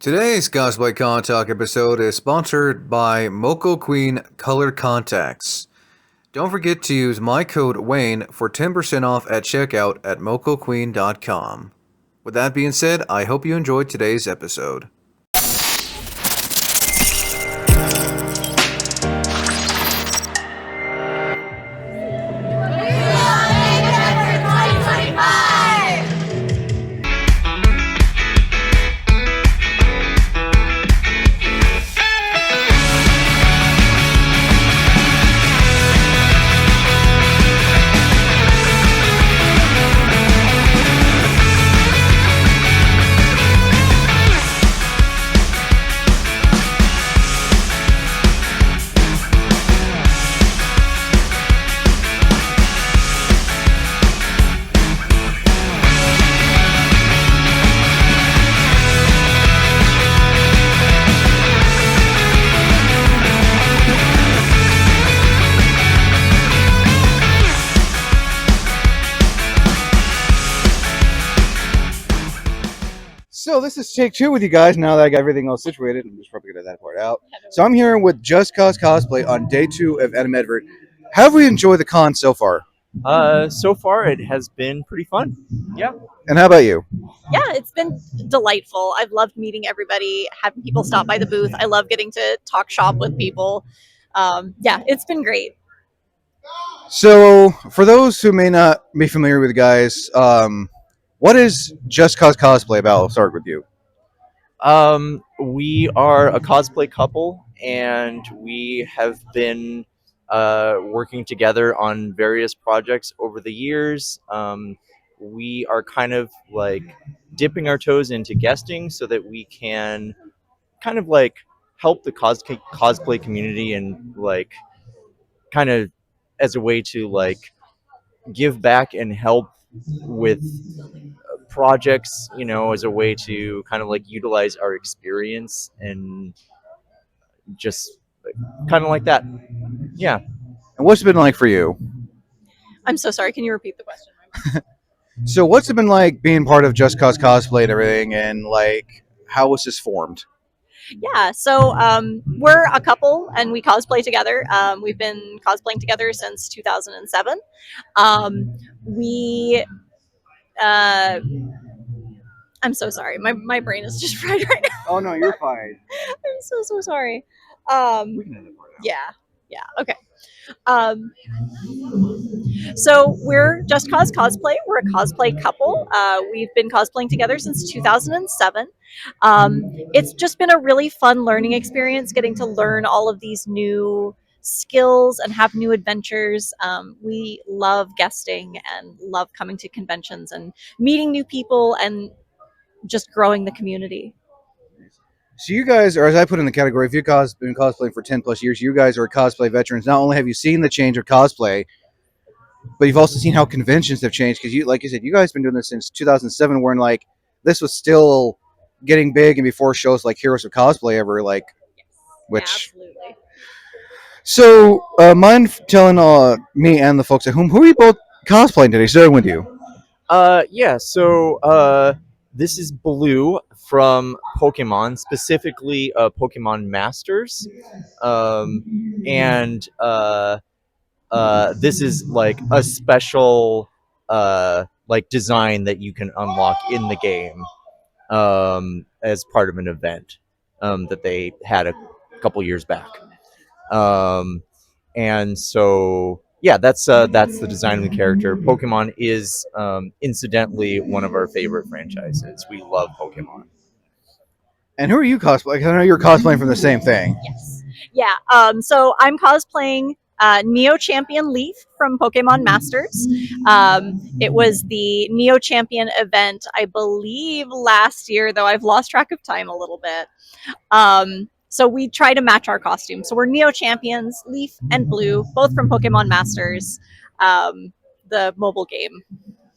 Today's Cosplay Con Talk episode is sponsored by Moco Queen Color Contacts. Don't forget to use my code Wayne for 10% off at checkout at mocoqueen.com. With that being said, I hope you enjoyed today's episode. So this is take two with you guys. Now that I got everything all situated, I'm just probably gonna get that part out. So I'm here with Just Cause Cosplay on day 2 of Medford. How have we enjoyed the con so far? So far it has been pretty fun. Yeah. And how about you? Yeah, it's been delightful. I've loved meeting everybody, having people stop by the booth. I love getting to talk shop with people. Yeah, it's been great. So for those who may not be familiar with the guys, what is Just Cause Cosplay about? I'll start with you. We are a cosplay couple, and we have been working together on various projects over the years. We are kind of like dipping our toes into guesting so that we can kind of like help the cosplay community and like kind of as a way to like give back and help with projects, as a way to kind of like utilize our experience and just kind of like that. Yeah. And what's it been like for you? I'm so sorry. Can you repeat the question? So what's it been like being part of Just Cause Cosplay and everything, and like how was this formed? Yeah, so we're a couple and we cosplay together. We've been cosplaying together since 2007. We I'm so sorry. My brain is just fried right now. Oh no, you're fine. I'm so sorry. We can end it right now. Yeah, okay. So we're Just Cause Cosplay. We're a cosplay couple. We've been cosplaying together since 2007. It's just been a really fun learning experience, getting to learn all of these new skills and have new adventures. We love guesting and love coming to conventions and meeting new people and just growing the community. So you guys are, as I put in the category, if you've been cosplaying for 10 plus years, you guys are cosplay veterans. Not only have you seen the change of cosplay, but you've also seen how conventions have changed. Because you, like you said, you guys have been doing this since 2007, when like this was still getting big, and before shows like Heroes of Cosplay ever like, which. Yeah, absolutely. So mind telling me and the folks at home, who are you both cosplaying today? Starting with you. Yeah. So this is Blue from Pokemon, specifically Pokemon Masters, and this is like a special like design that you can unlock in the game as part of an event that they had a couple years back. And so yeah, that's the design of the character. Pokemon is incidentally one of our favorite franchises. We love Pokemon. And who are you cosplaying? I know you're cosplaying from the same thing. Yes. Yeah. So I'm cosplaying Neo Champion Leaf from Pokemon Masters. It was the Neo Champion event, I believe, last year, though I've lost track of time a little bit. So we try to match our costumes. So we're Neo Champions, Leaf and Blue, both from Pokemon Masters, the mobile game.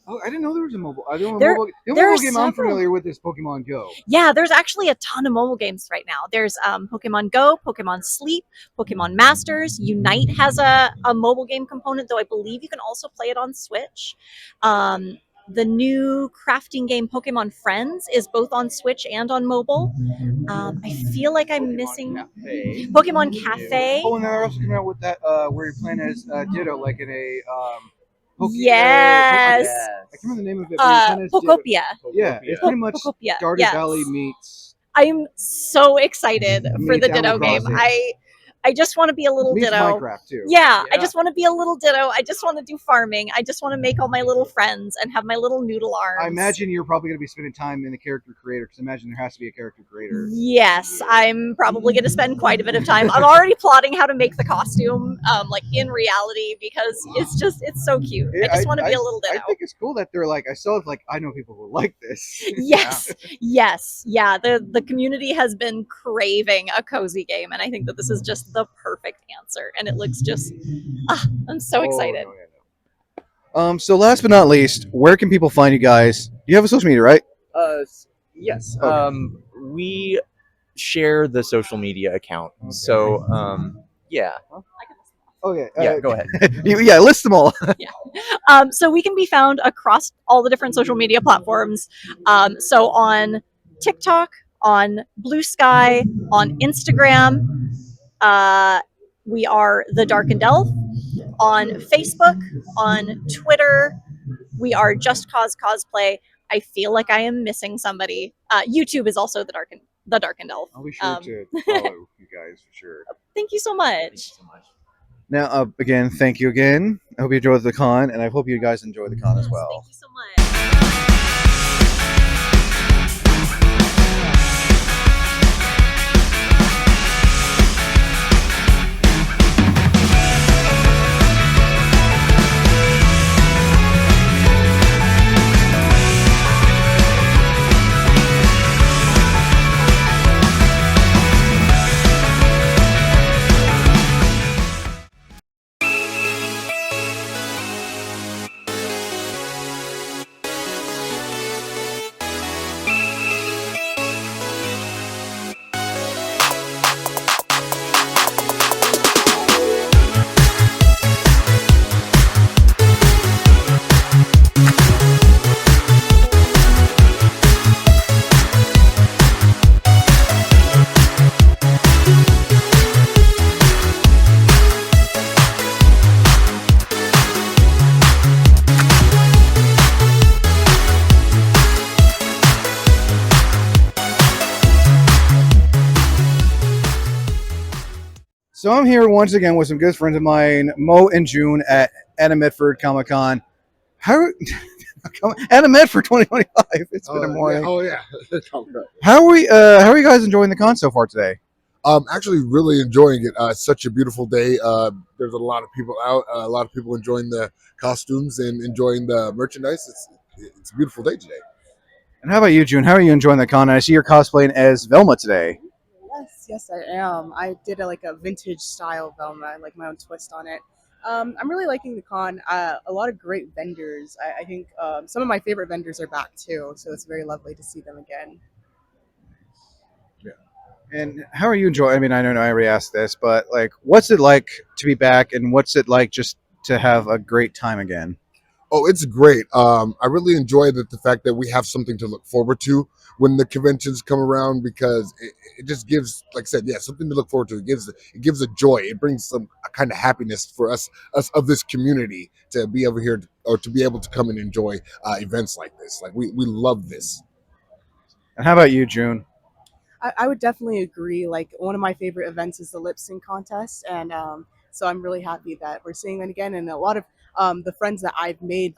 Oh, I didn't know there was a mobile. I don't know There- mobile, the there mobile are game I'm several. familiar with is Pokemon Go. Yeah, there's actually a ton of mobile games right now. There's Pokemon Go, Pokemon Sleep, Pokemon Masters. Unite has a mobile game component, though I believe you can also play it on Switch. The new crafting game Pokemon Friends is both on Switch and on mobile. I feel like I'm missing Cafe. Pokemon Cafe. Oh, and they're also coming out with that where you're playing as Ditto, like in a Yes. I can't remember the name of it. But you're playing as Ditto. Pokopia. Yeah, it's pretty much Pokopia. Stardew Yes. Valley meets. I'm so excited for Meets the Ditto Animal game. Crossing. I just want to be a little Meets Ditto. Minecraft too. Yeah, I Yeah. just want to be a little Ditto. I just want to do farming. I just want to make all my little friends and have my little noodle arms. I imagine you're probably going to be spending time in the character creator because I imagine there has to be a character creator. Yes, I'm probably going to spend quite a bit of time. I'm already plotting how to make the costume, like in reality, because it's so cute. I just want to be a little Ditto. I think it's cool that they're like, I know people who like this. Yes, yes, yeah. The community has been craving a cozy game, and I think that this is just the perfect answer. And it looks just, I'm so excited. Oh, no. So last but not least, where can people find you guys? You have a social media, right? Yes. Okay. We share the social media account. So, yeah. Okay. Yeah, go ahead. Yeah, list them all. So we can be found across all the different social media platforms. So on TikTok, on Blue Sky, on Instagram, we are The Darkened Elf. On Facebook, on Twitter, we are Just Cause Cosplay. I feel like I am missing somebody. YouTube is also The Darkened Elf. I'll be sure to follow you guys for sure. Thank you so much. Now, again, thank you again. I hope you enjoyed the con, and I hope you guys enjoy the con as well. Thank you so much. So I'm here once again with some good friends of mine, Mo and June at Medford Comic Con. How Medford 2025? It's been a morning. Yeah. How are you guys enjoying the con so far today? Actually really enjoying it. It's such a beautiful day. There's a lot of people out, a lot of people enjoying the costumes and enjoying the merchandise. It's a beautiful day today. And how about you, June? How are you enjoying the con? I see you're cosplaying as Velma today. Yes, I am. I did a vintage style Velma, like my own twist on it. I'm really liking the con. A lot of great vendors. I think some of my favorite vendors are back too, so it's very lovely to see them again. And how are you enjoying? I mean, I don't know. I already asked this, but like, what's it like to be back, and what's it like just to have a great time again? Oh, it's great. I really enjoy the fact that we have something to look forward to when the conventions come around, because it just gives, like I said, something to look forward to. It gives a joy. It brings a kind of happiness for us of this community to be over here or to be able to come and enjoy events like this. Like we love this. And how about you, June? I would definitely agree. Like one of my favorite events is the lip sync contest, and so I'm really happy that we're seeing that again. And a lot of the friends that I've made,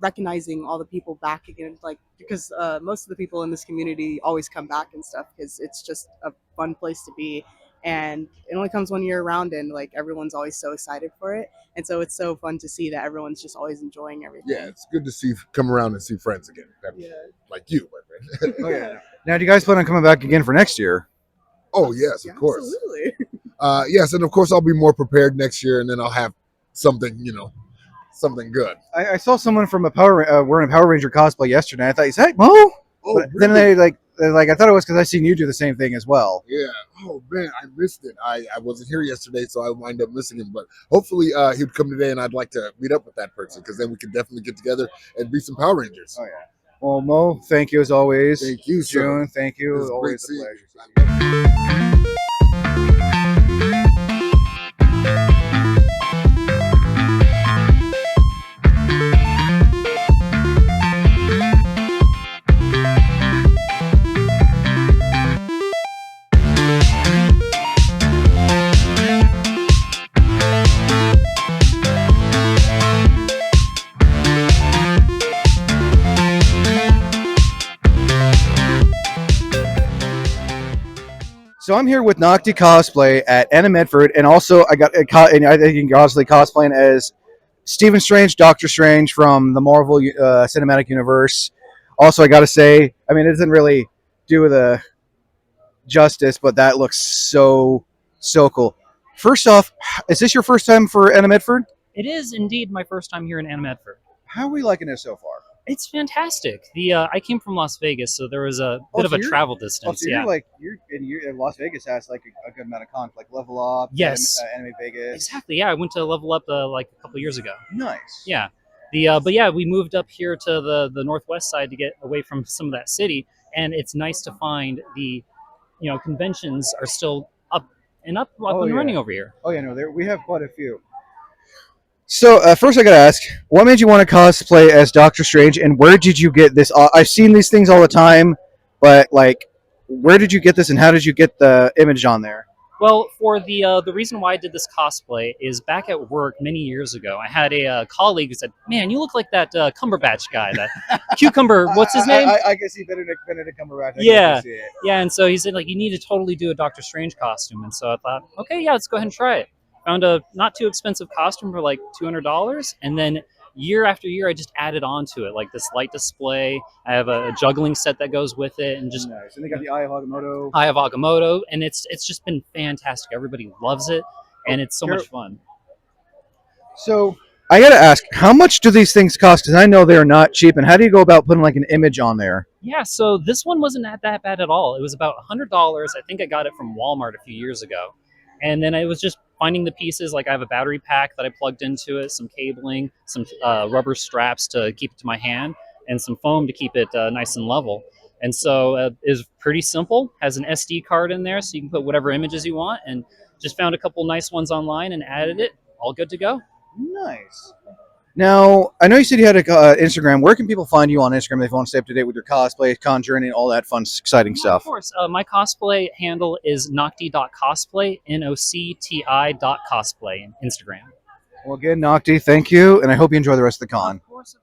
recognizing all the people back again, because most of the people in this community always come back and stuff because it's just a fun place to be. And it only comes 1 year around, and everyone's always so excited for it. And so it's so fun to see that everyone's just always enjoying everything. Yeah, it's good to come around and see friends again. Like you, my friend. Oh yeah. Now, do you guys plan on coming back again for next year? Oh yes, of course. Absolutely. Yes, and of course I'll be more prepared next year, and then I'll have something, something good. I saw someone from wearing a Power Ranger cosplay yesterday. I thought, is that Mo? Oh, But then they like I thought it was because I seen you do the same thing as well. Yeah. Oh man, I missed it. I wasn't here yesterday, so I wind up missing him. But hopefully he'd come today, and I'd like to meet up with that person because then we can definitely get together and be some Power Rangers. Oh yeah. Well, Mo, thank you as always. Thank you, sir. June. Thank you. It was great Always a seeing pleasure. you. So I'm here with Nocti Cosplay at Anna Medford, and also I got and I think you can obviously cosplaying as Stephen Strange, Doctor Strange from the Marvel Cinematic Universe. Also, I got to say, I mean, it doesn't really do the justice, but that looks so cool. First off, is this your first time for Anna Medford? It is indeed my first time here in Medford. How are we liking it so far? It's fantastic. I came from Las Vegas, so there was a Oh, bit of so a you're- travel Oh, distance. so Yeah, you're in Las Vegas has like a good amount of cons, like Level Up, Yes. Anime Vegas. exactly. Yeah, I went to Level Up like a couple years ago. Nice. Yeah, but yeah, we moved up here to the northwest side to get away from some of that city, and it's nice to find conventions are still up and Oh, and yeah. running over here. Oh yeah, no, we have quite a few. So first, I gotta ask, what made you want to cosplay as Doctor Strange, and where did you get this? I've seen these things all the time, but like, where did you get this, and how did you get the image on there? Well, for the reason why I did this cosplay is back at work many years ago. I had a colleague who said, "Man, you look like that Cumberbatch guy, that cucumber. What's his name?" I can see Benedict Cumberbatch. I Yeah. can see it. Yeah, and so he said like you need to totally do a Doctor Strange costume, and so I thought, okay, yeah, let's go ahead and try it. Found a not too expensive costume for like $200, and then year after year I just added on to it, like this light display. I have a juggling set that goes with it, and just Nice. And they got the Eye of Agamotto. I have Agamotto, and it's just been fantastic. Everybody loves it, and it's so much fun. So I gotta ask, how much do these things cost? Because I know they're not cheap. And how do you go about putting like an image on there? Yeah, so this one wasn't that bad at all. It was about $100. I think I got it from Walmart a few years ago. And then it was just finding the pieces. Like I have a battery pack that I plugged into it, some cabling, some rubber straps to keep it to my hand, and some foam to keep it nice and level. And so it's pretty simple. Has an SD card in there, so you can put whatever images you want. And just found a couple nice ones online and added it. All good to go. Nice. Now, I know you said you had an Instagram. Where can people find you on Instagram if they want to stay up to date with your cosplay, con journey, and all that fun, exciting Yeah, stuff? Of course. My cosplay handle is nocti.cosplay, NOCTI.cosplay, on Instagram. Well, again, Nocti, thank you, and I hope you enjoy the rest of the con. Of course.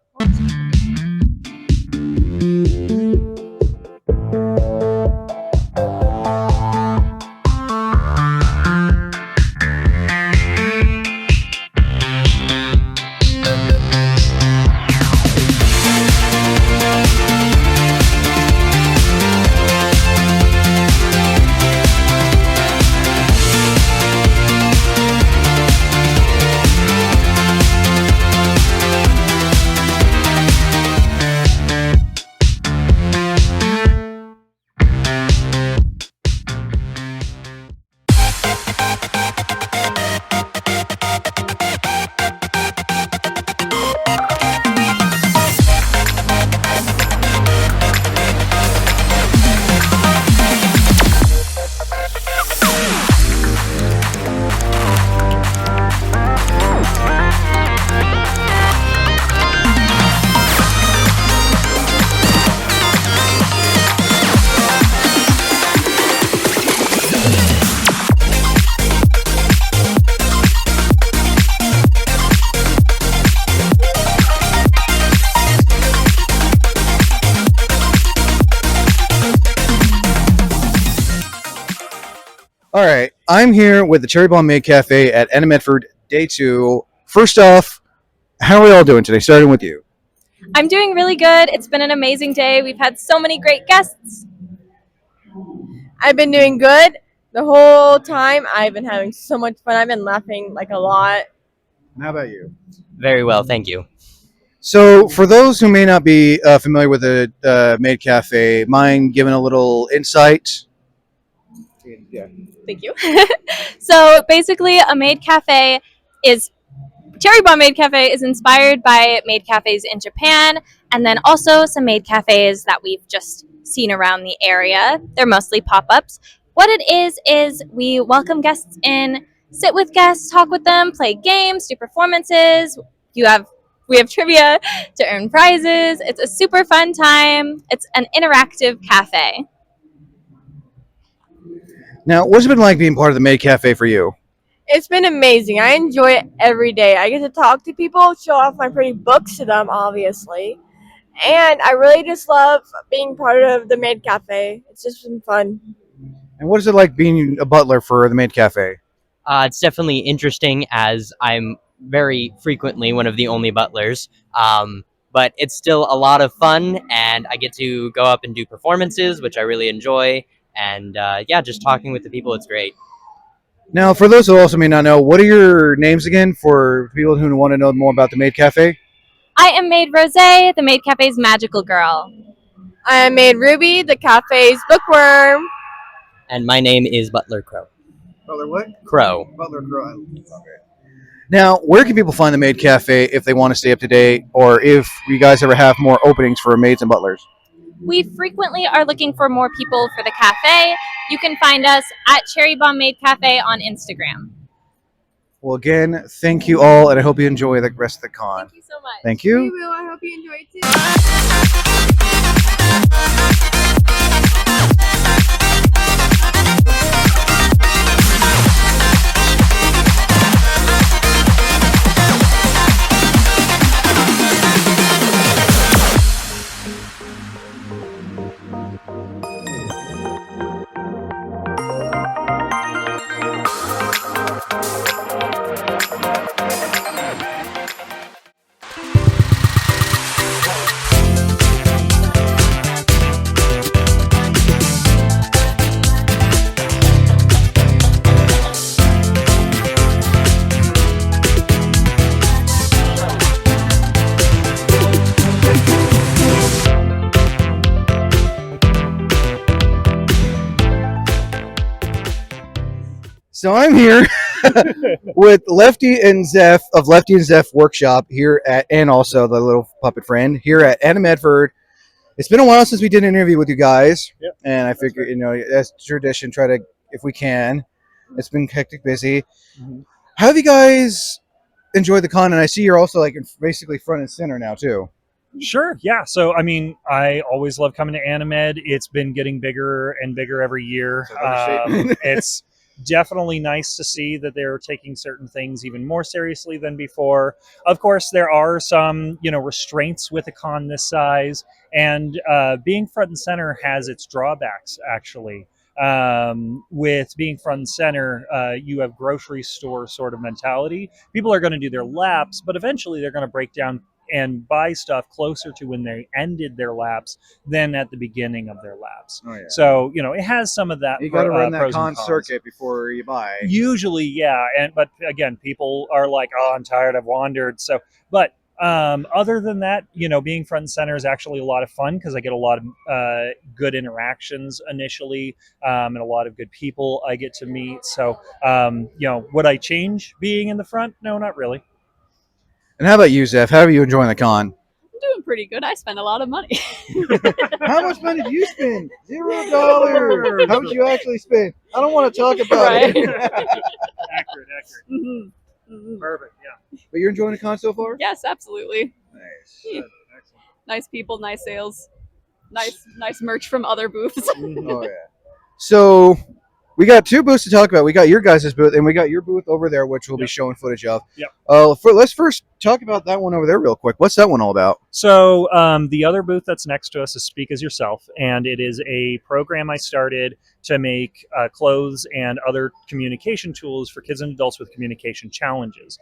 All right, I'm here with the Cherry Bomb Maid Cafe at Anna Medford, day 2. First off, how are we all doing today? Starting with you. I'm doing really good. It's been an amazing day. We've had so many great guests. I've been doing good the whole time. I've been having so much fun. I've been laughing like a lot. And how about you? Very well, thank you. So, for those who may not be familiar with the Maid Cafe, mind giving a little insight? Yeah. Thank you. So basically, a maid cafe is Cherry Bomb Maid Cafe is inspired by maid cafes in Japan, and then also some maid cafes that we've just seen around the area. They're mostly pop ups. What it is we welcome guests in, sit with guests, talk with them, play games, do performances. You have we have trivia to earn prizes. It's a super fun time. It's an interactive cafe. Now, what's it been like being part of the Maid Cafe for you? It's been amazing. I enjoy it every day. I get to talk to people, show off my pretty books to them, obviously. And I really just love being part of the Maid Cafe. It's just been fun. And what is it like being a butler for the Maid Cafe? It's definitely interesting as I'm very frequently one of the only butlers. But it's still a lot of fun, and I get to go up and do performances, which I really enjoy. And yeah, just talking with the people, it's great. Now, for those who also may not know, what are your names again for people who want to know more about the Maid Cafe? I am Maid Rose, the Maid Cafe's magical girl. I am Maid Ruby, the cafe's bookworm. And my name is Butler Crow. Butler what? Crow. Butler Crow. Now, where can people find the Maid Cafe if they want to stay up to date, or if you guys ever have more openings for maids and butlers? We frequently are looking for more people for the cafe. You can find us at Cherry Bomb Maid Cafe on Instagram. Well, again, thank you all, and I hope you enjoy the rest of the con. Thank you so much. Thank you. We will. I hope you enjoy it too. So I'm here with Lefty and Zeph of Lefty and Zeph Workshop here at, and also the little puppet friend here at Anna Medford. It's been a while since we did an interview with you guys, and I figure that's tradition. Try to, if we can. It's been hectic, busy. How have you guys enjoyed the con? And I see you're also like basically front and center now too. Sure, yeah. So, I mean, I always love coming to Animed. It's been getting bigger and bigger every year. It's definitely nice to see that they're taking certain things even more seriously than before. Of course, there are some, restraints with a con this size, and being front and center has its drawbacks, actually. With being front and center, you have grocery store sort of mentality. People are going to do their laps, but eventually they're going to break down and buy stuff closer to when they ended their laps than at the beginning of their laps. Oh, yeah. So, it has some of that. You got to run that pros con and cons. circuit before you buy. Usually, yeah. But again, people are like, "Oh, I'm tired. I've wandered." So, but other than that, being front and center is actually a lot of fun because I get a lot of good interactions initially, and a lot of good people I get to meet. So, would I change being in the front? No, not really. And how about you, Zeph? How are you enjoying the con? I'm doing pretty good. I spent a lot of money. How much money did you spend? $0. How much you actually spend? I don't want to talk about it. Accurate. Mm-hmm. Perfect. Yeah. But you're enjoying the con so far? Yes, absolutely. Nice. Yeah. Nice people, nice sales, nice merch from other booths. Oh yeah. So we got two booths to talk about. We got your guys' booth, and we got your booth over there, which we'll be showing footage of. Yep. Let's first talk about that one over there real quick. What's that one all about? So the other booth that's next to us is Speak As Yourself, and it is a program I started to make clothes and other communication tools for kids and adults with communication challenges.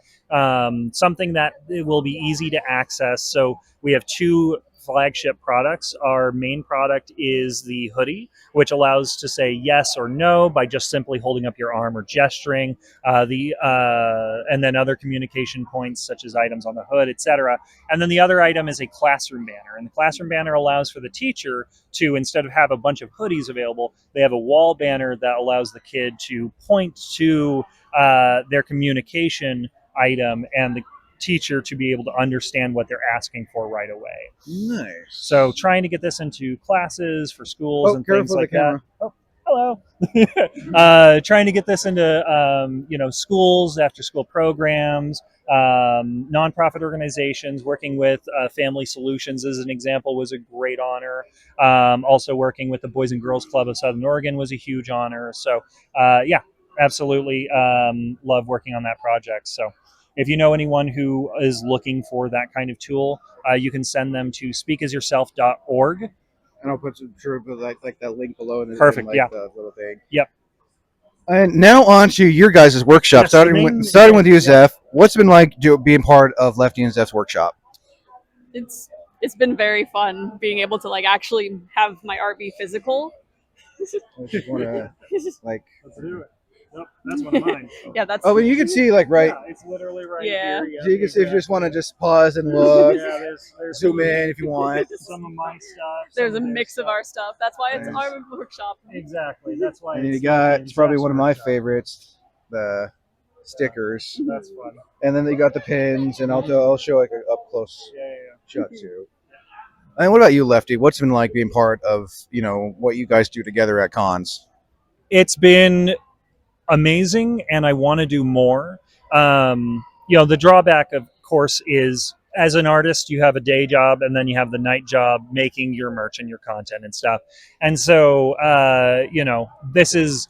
Something that it will be easy to access. So we have two flagship products. Our main product is the hoodie, which allows to say yes or no by just simply holding up your arm or gesturing. And then other communication points such as items on the hood, etc. And then the other item is a classroom banner, and the classroom banner allows for the teacher to, instead of have a bunch of hoodies available, they have a wall banner that allows the kid to point to their communication item and the teacher to be able to understand what they're asking for right away. Nice. So trying to get this into classes for schools and things like that. Oh, hello. Trying to get this into schools, after school programs, nonprofit organizations. Working with Family Solutions as an example was a great honor. Also working with the Boys and Girls Club of Southern Oregon was a huge honor. So absolutely love working on that project. So if you know anyone who is looking for that kind of tool, you can send them to speakasyourself.org. And I'll put like that link below. And Perfect. And the little thing. Yep. And now on to your guys' workshop. Yes, starting with you, Zeph. What's it been like being part of Lefty and Zeph's workshop? It's been very fun being able to like actually have my art be physical. I just want to like. Let's do it. Nope, that's one of mine. Yeah, that's. Oh, but you can see like right. Yeah, it's literally right Yeah. here. So you can see if you just want to just pause and look. Yeah, there's Zoom in if you want. some of my stuff. There's a some of their mix of stuff. our stuff. That's why it's Nice. our workshop. Exactly. That's why. And you it's got it's probably Zep's one of my workshop. favorites, the stickers. That's fun. And then you got the pins, and I'll show like an up close Yeah. shot too. And what about you, Lefty? What's it been like being part of what you guys do together at cons? It's been amazing, and I want to do more. The drawback, of course, is as an artist, you have a day job and then you have the night job making your merch and your content and stuff. And so, this is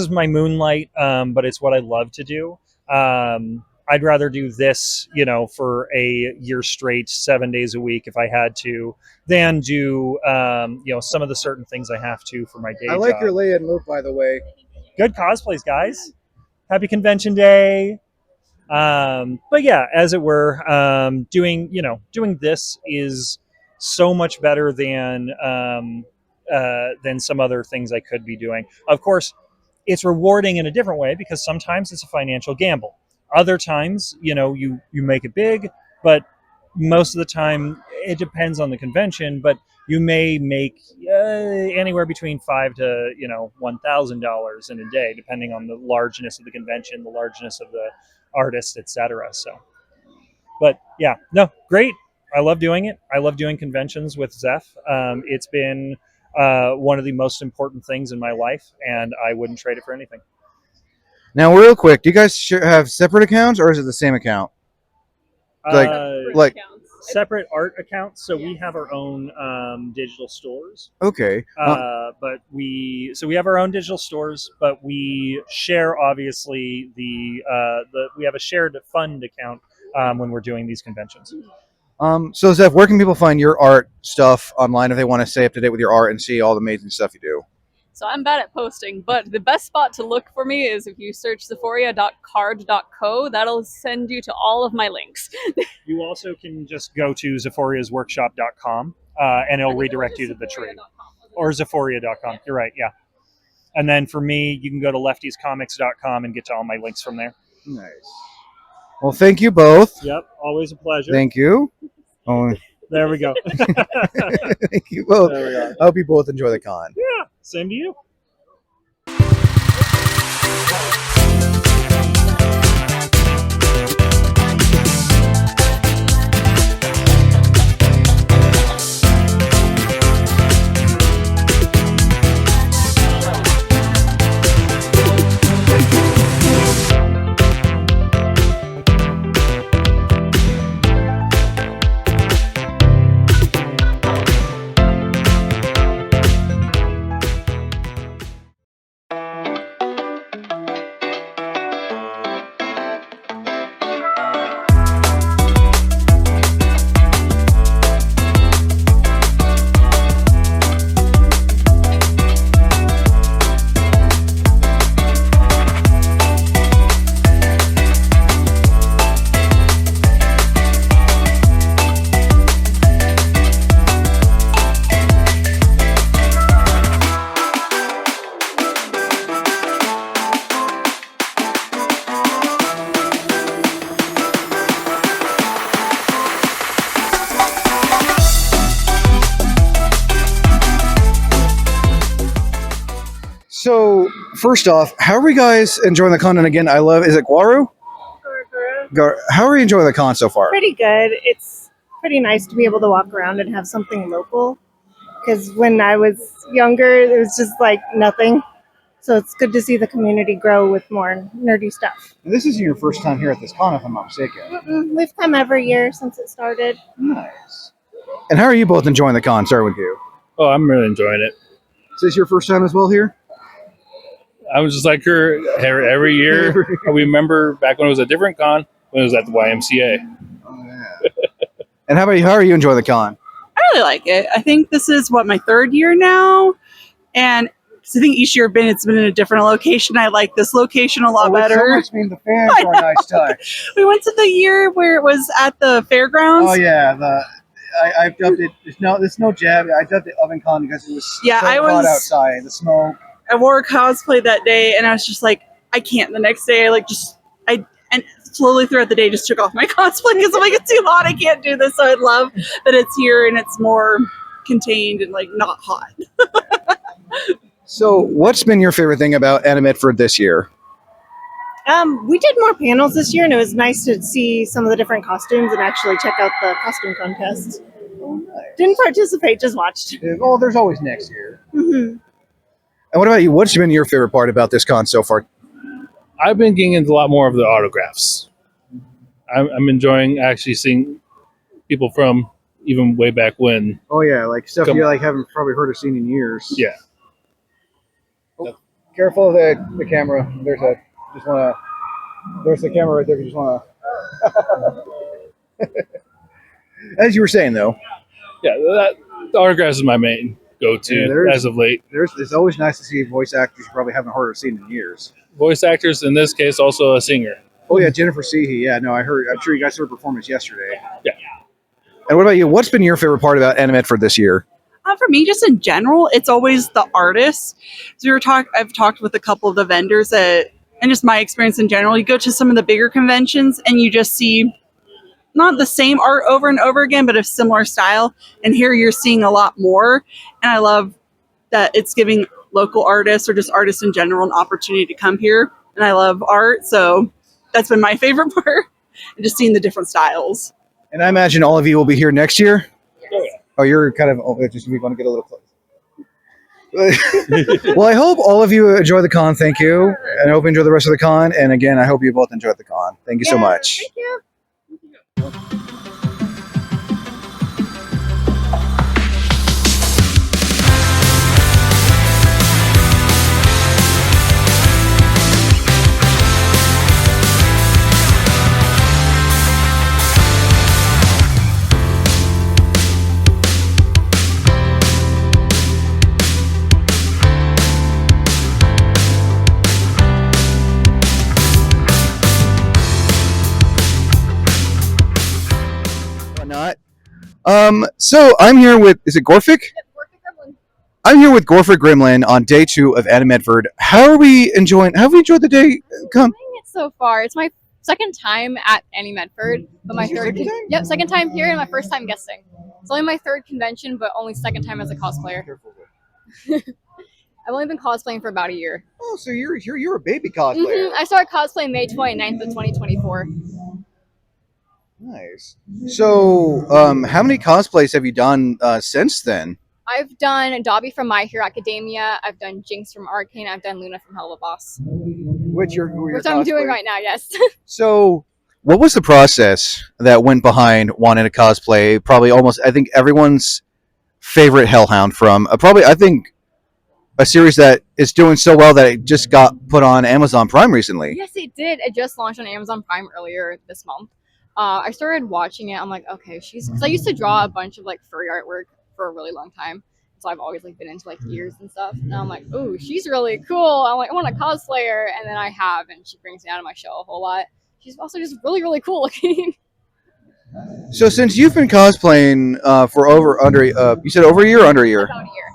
my moonlight, but it's what I love to do. I'd rather do this, for a year straight, 7 days a week if I had to, than do, some of the certain things I have to for my day job. I like your lay and loop, by the way. Good cosplays, guys. Happy convention day. But yeah, as it were, doing this is so much better than some other things I could be doing. Of course, it's rewarding in a different way because sometimes it's a financial gamble. Other times, you make it big, but most of the time it depends on the convention, but you may make anywhere between $5,000 to $1,000 in a day, depending on the largeness of the convention, the largeness of the artist, etc. So, but yeah, no, great. I love doing it. I love doing conventions with Zeph. It's been one of the most important things in my life, and I wouldn't trade it for anything. Now, real quick, do you guys have separate accounts, or is it the same account? Like separate art accounts, so we have our own digital stores. Okay. But we have our own digital stores, but we share obviously we have a shared fund account when we're doing these conventions. So Zeph, where can people find your art stuff online if they want to stay up to date with your art and see all the amazing stuff you do? So I'm bad at posting, but the best spot to look for me is if you search Zephoria.card.co. That'll send you to all of my links. You also can just go to zephoriasworkshop.com and it'll redirect you to the tree. Or Zephoria.com. You're right, yeah. And then for me, you can go to leftiescomics.com and get to all my links from there. Nice. Well, thank you both. Yep, always a pleasure. Thank you. Oh, there we go. thank you both. There we go. I hope you both enjoy the con. Yeah, same to you. First off, how are you guys enjoying the con? And again, I love. Is it Guaru? How are you enjoying the con so far? Pretty good. It's pretty nice to be able to walk around and have something local. Because when I was younger, it was just like nothing. So it's good to see the community grow with more nerdy stuff. And this isn't your first time here at this con, if I'm not mistaken. We've come every year since it started. Nice. And how are you both enjoying the con? Start with you. Oh, I'm really enjoying it. Is this your first time as well here? I'm just like her every year. I remember back when it was a different con, when it was at the YMCA. Oh, yeah. And how about you? How are you enjoying the con? I really like it. I think this is my third year now, and I think each year it's been in a different location. I like this location a lot better. So much mean the fans are a nice touch. We went to the year where it was at the fairgrounds. Oh yeah, I dubbed it. There's no jab. I dubbed it oven con because it was so hot outside. The smoke. I wore cosplay that day, and I was just like, I can't. The next day, and slowly throughout the day, just took off my cosplay because I'm like, it's too hot. I can't do this. So I love that it's here and it's more contained and like not hot. So, what's been your favorite thing about Medford this year? We did more panels this year, and it was nice to see some of the different costumes and actually check out the costume contest. Oh, nice. Didn't participate, just watched. Well, there's always next year. Mm-hmm. And what about you? What's been your favorite part about this con so far? I've been getting into a lot more of the autographs. I'm enjoying actually seeing people from even way back when. Oh yeah, like stuff you haven't probably heard or seen in years. Yeah. Oh, careful of the camera. There's the camera right there. If you just want to. As you were saying, though. Yeah, the autographs is my main go-to as of late. It's always nice to see voice actors you probably haven't heard or seen in years. Voice actors, in this case, also a singer. Oh yeah, Jennifer Seehey. Yeah, no, I heard. I'm sure you guys saw her performance yesterday. Yeah. And what about you? What's been your favorite part about Medford this year? For me, just in general, it's always the artists. So I've talked with a couple of the vendors and just my experience in general. You go to some of the bigger conventions and you just see not the same art over and over again, but a similar style. And here you're seeing a lot more. And I love that it's giving local artists or just artists in general an opportunity to come here. And I love art, so that's been my favorite part, and just seeing the different styles. And I imagine all of you will be here next year? Yes. Oh, you're kind of, just we want to get a little close. Well, I hope all of you enjoy the con. Thank you. And I hope you enjoy the rest of the con. And again, I hope you both enjoyed the con. Thank you so much. Thank you. So I'm here with, is it Gorfic? I'm here with Gorfic Gremlin on day 2 of Medford. Have we enjoyed the day? Come. So far, it's my second time at Medford, but my third. Yep, second time here and my first time guesting. It's only my third convention, but only second time as a cosplayer. I've only been cosplaying for about a year. Oh, so you're a baby cosplayer. Mm-hmm. I started cosplaying May 29th of 2024. Nice. So, how many cosplays have you done since then? I've done Dobby from My Hero Academia. I've done Jinx from Arcane. I've done Luna from Hell of a Boss. Which I'm doing right now, yes. So, what was the process that went behind wanting to cosplay? Probably almost, I think, everyone's favorite Hellhound from, I think, a series that is doing so well that it just got put on Amazon Prime recently. Yes, it did. It just launched on Amazon Prime earlier this month. I started watching it. I'm like, okay, because I used to draw a bunch of furry artwork for a really long time, so I've always been into ears and stuff. And I'm like, oh, she's really cool. I'm like, I want to cosplay her, and then I have, and she brings me out of my shell a whole lot. She's also just really, really cool looking. So since you've been cosplaying for you said over a year or under a year? About a year.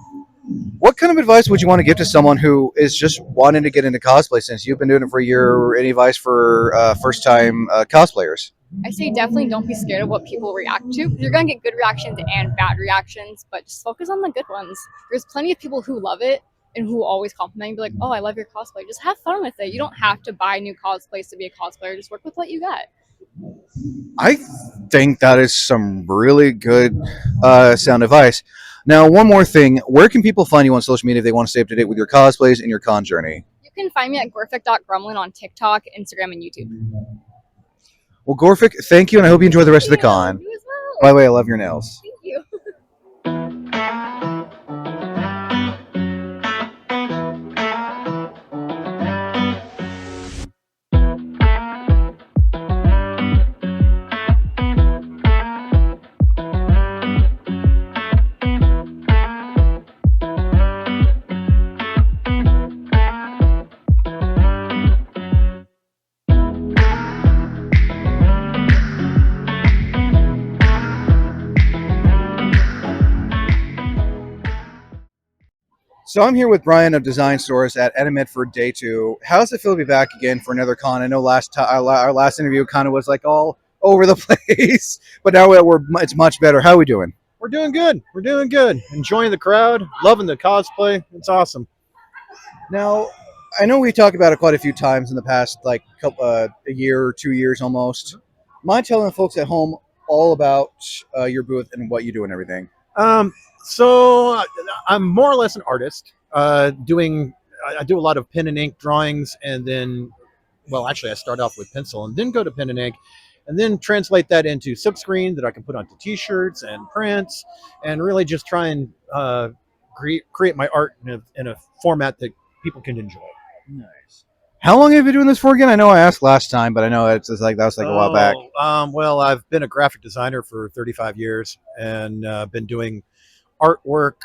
What kind of advice would you want to give to someone who is just wanting to get into cosplay since you've been doing it for a year? Any advice for first-time cosplayers? I say definitely don't be scared of what people react to. You're going to get good reactions and bad reactions, but just focus on the good ones. There's plenty of people who love it, and who always compliment you, be like, oh, I love your cosplay. Just have fun with it. You don't have to buy new cosplays to be a cosplayer. Just work with what you got. I think that is some really good sound advice. Now, one more thing. Where can people find you on social media if they want to stay up to date with your cosplays and your con journey? You can find me at gorfic.gremlin on TikTok, Instagram, and YouTube. Well, Gorfic, thank you, and I hope you enjoy the rest of the con. You as well. By the way, I love your nails. Thank you. So I'm here with Brian of Design Source at Medford Day 2. How's it feel to be back again for another con? I know our last interview kind of was like all over the place, but now it's much better. How are we doing? We're doing good. We're doing good. Enjoying the crowd, loving the cosplay. It's awesome. Now, I know we talked about it quite a few times in the past, like a year or 2 years almost. Mind telling the folks at home all about your booth and what you do and everything? So I'm more or less an artist. I do a lot of pen and ink drawings, and then, well, actually, I start off with pencil and then go to pen and ink, and then translate that into silkscreen that I can put onto T-shirts and prints, and really just try and create my art in a format that people can enjoy. Nice. How long have you been doing this for again? I know I asked last time, but I know it's like that was like a while back. Well, I've been a graphic designer for 35 years and been doing artwork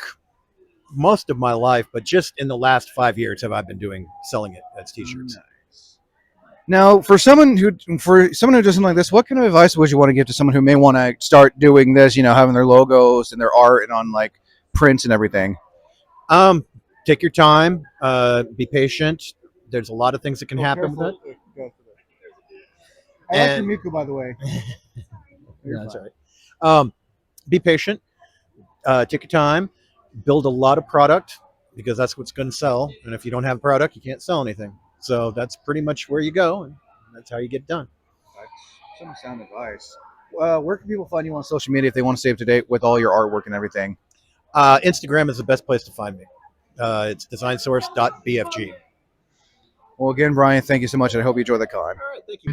most of my life, but just in the last 5 years have I been selling it as T-shirts. Now, for someone who does something like this, what kind of advice would you want to give to someone who may want to start doing this? You know, having their logos and their art and on like prints and everything. Take your time. Be patient. There's a lot of things that can happen with it. I like your Miku, by the way. That's all right. Be patient. Take your time. Build a lot of product because that's what's going to sell. And if you don't have product, you can't sell anything. So that's pretty much where you go, and that's how you get it done. That's some sound advice. Where can people find you on social media if they want to stay up to date with all your artwork and everything? Instagram is the best place to find me. It's designsource.bfg. Well, again, Brian, thank you so much, and I hope you enjoy the con. All right, thank you.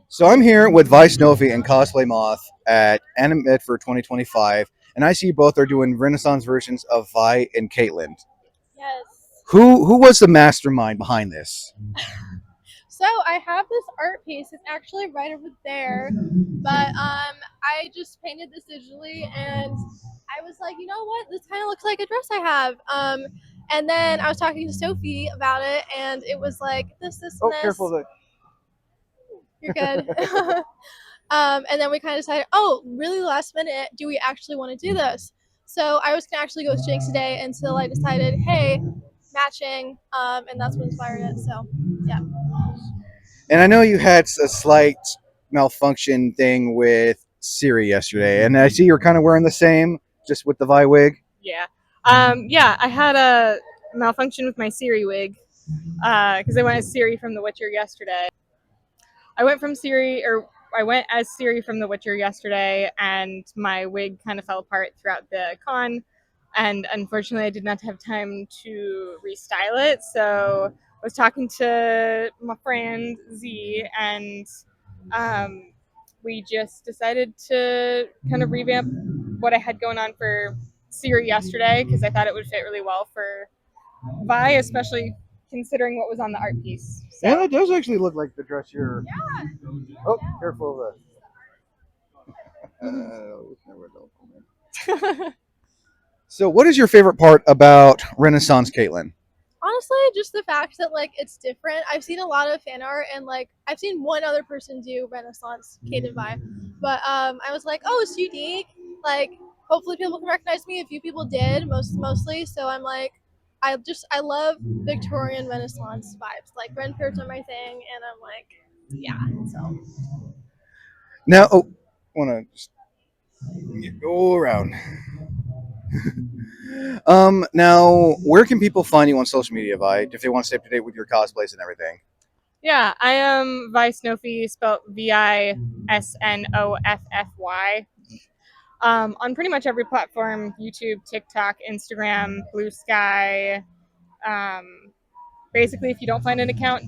So I'm here with Vice Novi and Cosplay Moth at Medford 2025, and I see both are doing Renaissance versions of Vi and Caitlin. Yes. Who was the mastermind behind this? So I have this art piece. It's actually right over there, but I just painted this digitally, and I was like, you know what? This kind of looks like a dress I have. And then I was talking to Sophie about it, and it was like this, and this. Careful! You're good. And then we kind of decided, oh, really last minute, do we actually want to do this? So I was going to actually go with Jinx today until I decided, hey, matching, and that's what inspired it. So, yeah. And I know you had a slight malfunction thing with Siri yesterday, and I see you're kind of wearing the same, just with the Vi wig. Yeah. Yeah, I had a malfunction with my Siri wig because I went as Siri from The Witcher yesterday. I went as Siri from The Witcher yesterday, and my wig kind of fell apart throughout the con. and unfortunately I did not have time to restyle it. So I was talking to my friend Z, and we just decided to kind of revamp what I had going on for Siri yesterday, because I thought it would fit really well for Vi, especially considering what was on the art piece. So Yeah, that does actually look like the dress you're. Oh, careful of that. So, what is your favorite part about Renaissance Caitlin? Honestly, just the fact that like it's different. I've seen a lot of fan art, and like I've seen one other person do Renaissance Kate and Vi, but I was like, oh, it's unique. Like hopefully people can recognize me. A few people did, mostly. So I'm like, I love Victorian Renaissance vibes. Like Renfield's are my thing, and I'm like, yeah. So Now, oh, want to just go around. Now, where can people find you on social media, Vi, if they want to stay up to date with your cosplays and everything? yeah, I am Vi Snowfy, spelled Visnoffy. On pretty much every platform: YouTube, TikTok, Instagram, Blue Sky. Basically, if you don't find an account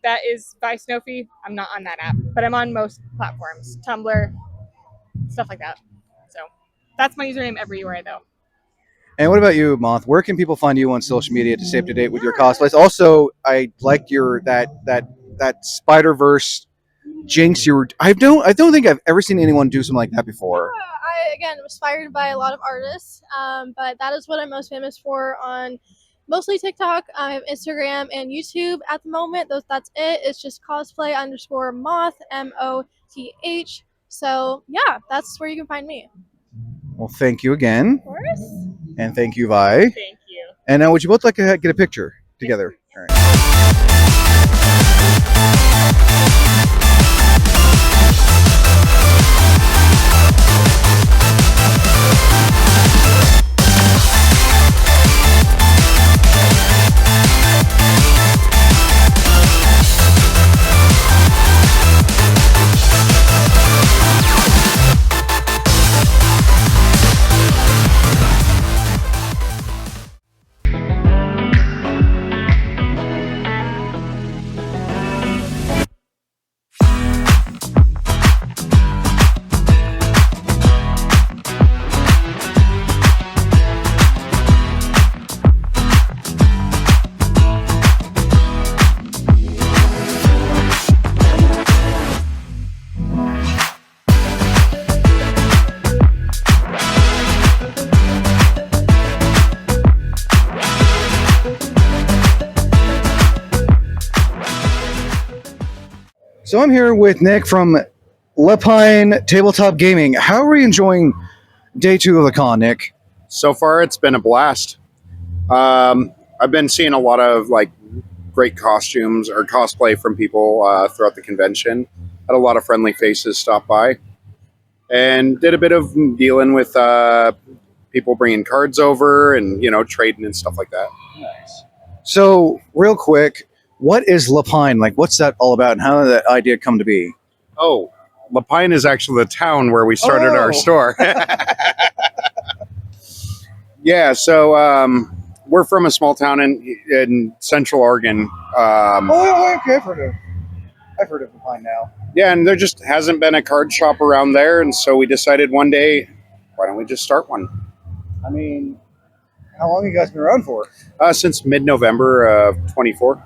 that is Vi Snowfy, I'm not on that app, but I'm on most platforms, Tumblr, stuff like that. So that's my username everywhere, though. And what about you, Moth? Where can people find you on social media to stay up to date with your cosplays? Also, I like your that Spider Verse Jinx. I don't think I've ever seen anyone do something like that before. I again was inspired by a lot of artists, but that is what I'm most famous for on mostly TikTok. I have Instagram and YouTube at the moment. That's it. It's just cosplay_moth MOTH. So yeah, that's where you can find me. Well, thank you again. Of course. And thank you, Vi. Thank you. And now, would you both like to get a picture together? All right. So I'm here with Nick from Lepine Tabletop Gaming. How are you enjoying day 2 of the con, Nick? So far, it's been a blast. I've been seeing a lot of like great costumes or cosplay from people throughout the convention. Had a lot of friendly faces stop by, and did a bit of dealing with people bringing cards over and trading and stuff like that. Nice. So real quick, what is Lepine? Like, what's that all about, and how did that idea come to be? Oh, Lepine is actually the town where we started our store. Yeah, so we're from a small town in Central Oregon. Okay, I've heard of Lepine now. Yeah, and there just hasn't been a card shop around there, and so we decided one day, why don't we just start one? I mean, how long have you guys been around for? Since mid-November of 24.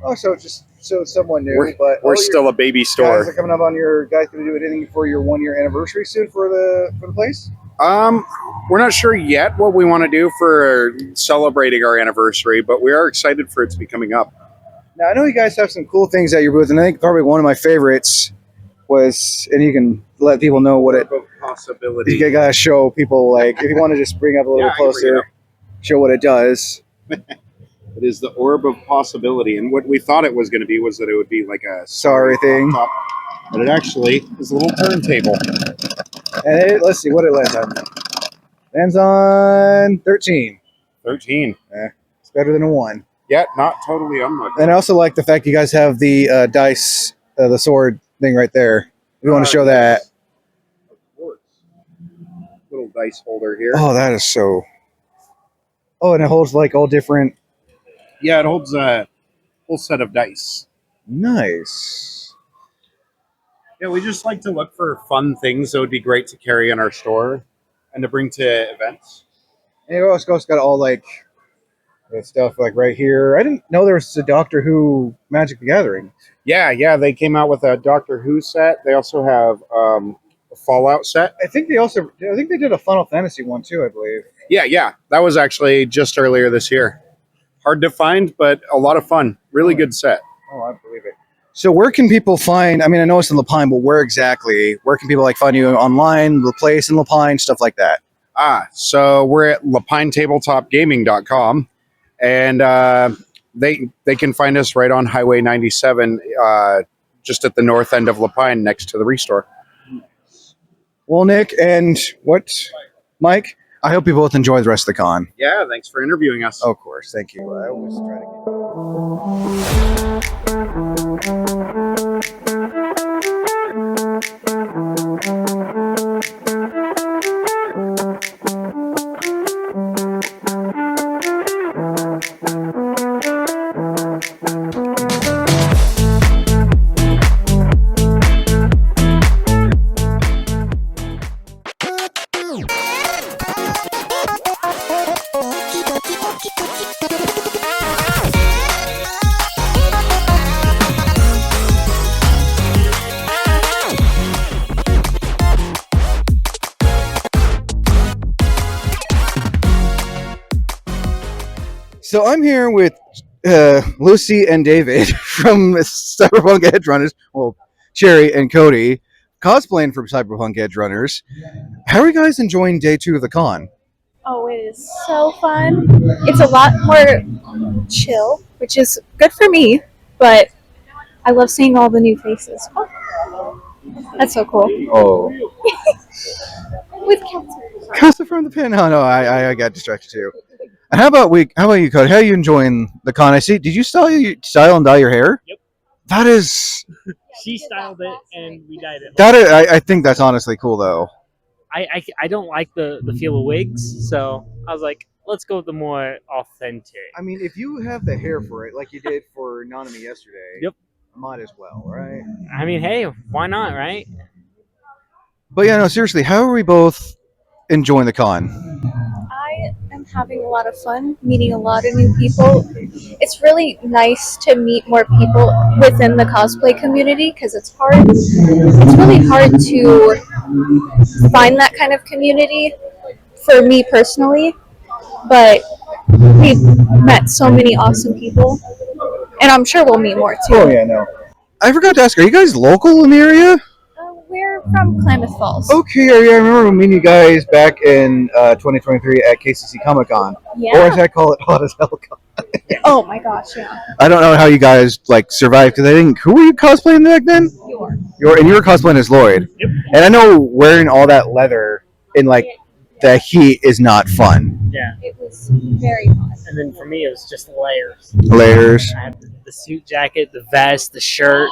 Oh, so it's someone new, We're still a baby store. Guys are coming up on your guys going to do anything for your 1-year anniversary soon for the place? We're not sure yet what we want to do for celebrating our anniversary, but we are excited for it to be coming up. Now, I know you guys have some cool things at your booth, and I think probably one of my favorites was, and you can let people know what it. Possibility. You gotta show people, like, if you want to just bring up a little closer, show what it does. It is the Orb of Possibility, and what we thought it was going to be was that it would be like a sorry thing, top, but it actually is a little turntable. And let's see what it lands on. Lands on 13. 13. It's better than a 1. Yeah, not totally unlucky. And I also like the fact you guys have the dice, the sword thing right there. If you want to show that. Of course. Little dice holder here. Oh, that is so Oh, and it holds like all different. Yeah, it holds a whole set of dice. Nice. Yeah, we just like to look for fun things that would be great to carry in our store and to bring to events. And it also got all like the stuff like right here. I didn't know there was a Doctor Who Magic the Gathering. Yeah, they came out with a Doctor Who set. They also have a Fallout set. I think they did a Final Fantasy one too, I believe. Yeah, that was actually just earlier this year. Hard to find, but a lot of fun. Really good set. Oh, I believe it. So where can people find, I mean, I know it's in Lapine, but where can people like find you online, the place in Lapine, stuff like that? So we're at lapinetabletopgaming.com, and they can find us right on Highway 97, just at the north end of Lapine, next to the Restore. Well, Nick and Mike, I hope you both enjoy the rest of the con. Yeah, thanks for interviewing us. Of course, thank you. I always try So I'm here with Lucy and David from Cyberpunk Edge Runners. Well, Cherry and Cody cosplaying from Cyberpunk Edge Runners. How are you guys enjoying day 2 of the con? Oh, it is so fun. It's a lot more chill, which is good for me, but I love seeing all the new faces. Oh, that's so cool. Oh. With cats. Casa from the pin. Oh no, I got distracted too. And how about you, Cody? How are you enjoying the con? I see. Did you style and dye your hair? Yep. That is. She styled it and we dyed it. That is. I think that's honestly cool though. I don't like the feel of wigs, so I was like, let's go with the more authentic. I mean, if you have the hair for it, like you did for Nanami yesterday, Yep. Might as well, right? I mean, hey, why not, right? But yeah, no, seriously, how are we both enjoying the con? I am having a lot of fun meeting a lot of new people. It's really nice to meet more people within the cosplay community because it's hard. It's really hard to find that kind of community for me personally. But we've met so many awesome people, and I'm sure we'll meet more too. Oh yeah, no. I forgot to ask, are you guys local in the area? We're from Klamath Falls. Okay, yeah, I remember meeting you guys back in 2023 at KCC Comic Con. Yeah. Or as I call it, Hot as Hell Con. Oh my gosh, yeah. I don't know how you guys like survived because I think who were you cosplaying back then? You were cosplaying as Lloyd. Yep. And I know wearing all that leather in like the heat is not fun. Yeah. It was very hot. And then for me, it was just layers. Layers. I had the suit jacket, the vest, the shirt,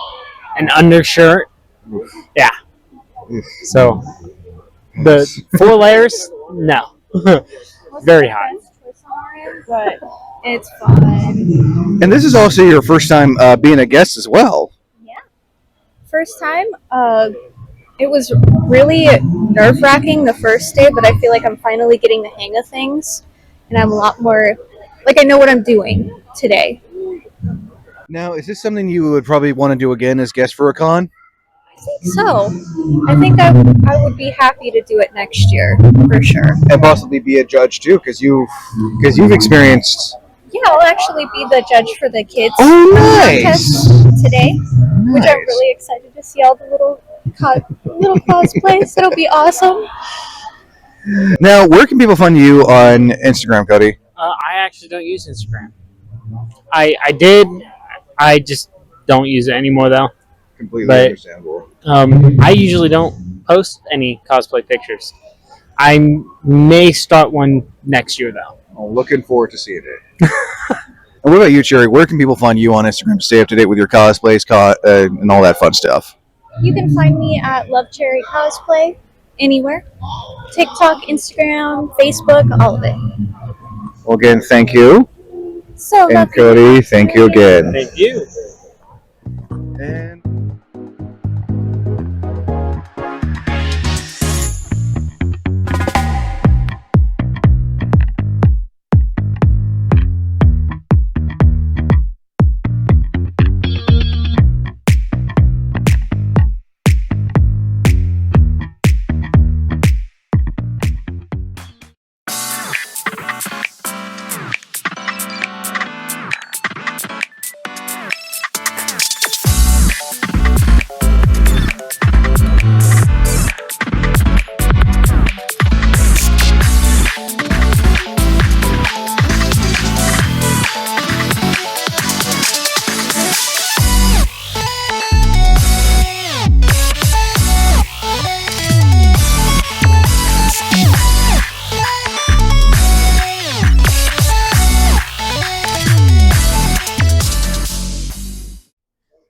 an undershirt. Yeah. So the 4 layers, no. Very hot. But it's fun. And this is also your first time being a guest as well. First time, it was really nerve-wracking the first day, but I feel like I'm finally getting the hang of things, and I'm a lot more, like I know what I'm doing today. Now, is this something you would probably want to do again as guest for a con? So, I think I would be happy to do it next year, for sure. And possibly be a judge too, because you've experienced. Yeah, I'll actually be the judge for the kids nice. contest today, which I'm really excited to see all the little cosplays. It'll be awesome. Now, where can people find you on Instagram, Cody? I actually don't use Instagram. I did. I just don't use it anymore, though. Completely But, understandable. I usually don't post any cosplay pictures. I may start one next year, though. I'm looking forward to seeing it. And what about you, Cherry? Where can people find you on Instagram to stay up to date with your cosplays and all that fun stuff? You can find me at Love Cherry Cosplay anywhere. TikTok, Instagram, Facebook, all of it. Well, again, thank you. So And Cody, thank you again. Thank you. And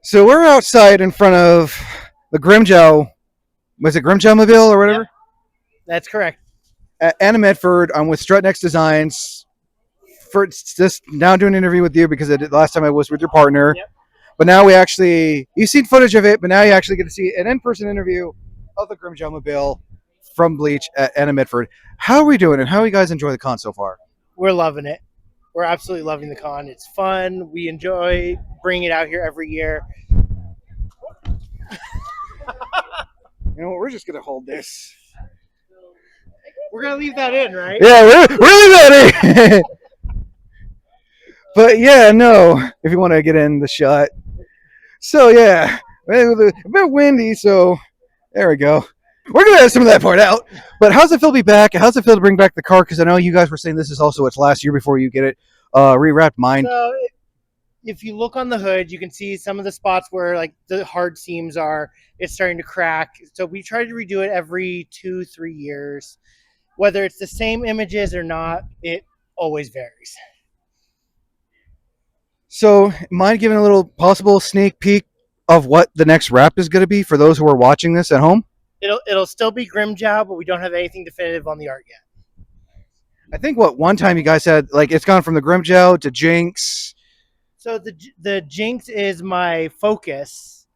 so we're outside in front of the Grimjow. Was it Grimjow Mobile or whatever? That's correct. At Anna Medford. I'm with Strutnex Designs. For just now doing an interview with you because the last time I was with your partner. Yep. But now you've seen footage of it, but now you actually get to see an in-person interview of the Grimjow Mobile from Bleach at Anna Medford. How are we doing and how are you guys enjoy the con so far? We're loving it. We're absolutely loving the con. It's fun. We enjoy bringing it out here every year. You know what? We're just going to hold this. We're going to leave that in, right? Yeah, we're really ready. But yeah, no, if you want to get in the shot. So yeah, a bit windy, so there we go. We're going to have some of that part out. But how's it feel to be back? How's it feel to bring back the car? Because I know you guys were saying this is also its last year before you get it rewrapped. Mine. So if you look on the hood, you can see some of the spots where like the hard seams are. It's starting to crack. So we try to redo it every 2-3 years. Whether it's the same images or not, it always varies. So mind giving a little possible sneak peek of what the next wrap is going to be for those who are watching this at home? It'll still be Grimjow, but we don't have anything definitive on the art yet. I think one time you guys said like it's gone from the Grimjow to Jinx. So the Jinx is my focus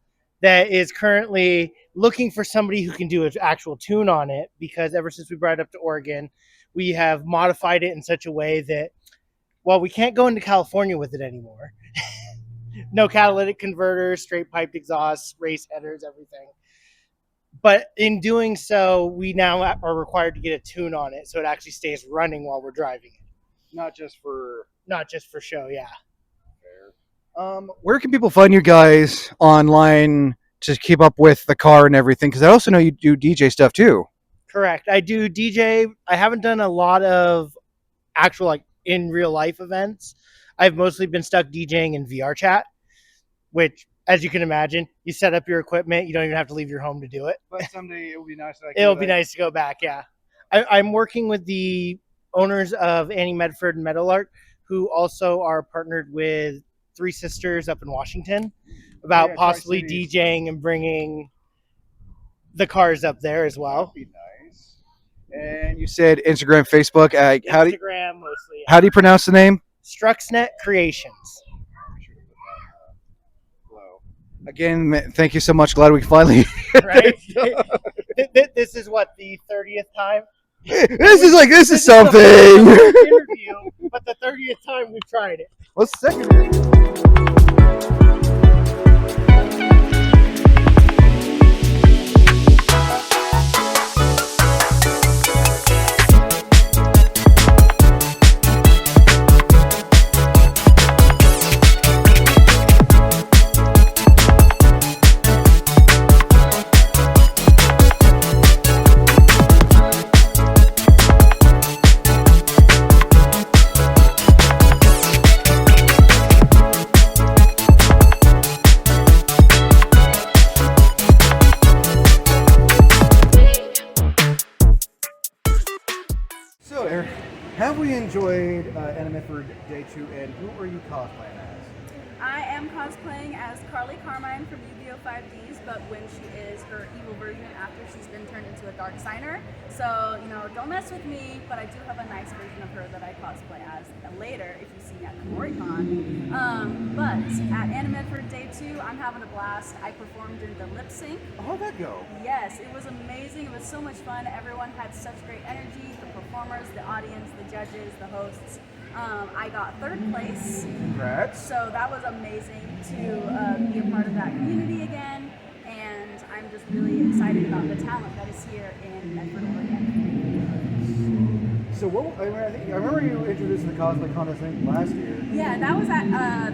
that is currently looking for somebody who can do an actual tune on it, because ever since we brought it up to Oregon, we have modified it in such a way that, well, we can't go into California with it anymore. No catalytic converters, straight piped exhausts, race headers, everything. But in doing so, we now are required to get a tune on it so it actually stays running while we're driving it. Not just for show, yeah. Where can people find you guys online to keep up with the car and everything? Because I also know you do DJ stuff too. Correct. I do DJ. I haven't done a lot of actual like in real life events. I've mostly been stuck DJing in VR chat, which, as you can imagine, you set up your equipment. You don't even have to leave your home to do it. But someday it will be nice. It'll be nice to go back, yeah. I'm working with the owners of Annie Medford and Metal Art, who also are partnered with Three Sisters up in Washington, about possibly DJing and bringing the cars up there as well. That'd be nice. And you said Instagram, Facebook. Instagram mostly. Yeah. How do you pronounce the name? Struxnet Creations. Again, thank you so much. Glad we finally. Right. This is what, the 30th time. This is something. Interview, but the 30th time we've tried it. What's the second? Have we enjoyed Anna Medford Day 2, and who are you cosplaying as? I am cosplaying as Carly Carmine from Yu-Gi-Oh! 5Ds, but when she is her evil version after she's been turned into a dark signer. So, don't mess with me, but I do have a nice version of her that I cosplay as later if you see me at KomoriCon. But at Medford Day 2, I'm having a blast. I performed in the lip sync. How'd that go? Yes, it was amazing. It was so much fun. Everyone had such great energy. The performers, the audience, the judges, the hosts. I got third place. Congrats. So that was amazing to be a part of that community again. And I'm just really excited about the talent that is here in Medford, Oregon. So I remember you introduced the cosplay contest last year. Yeah, that was at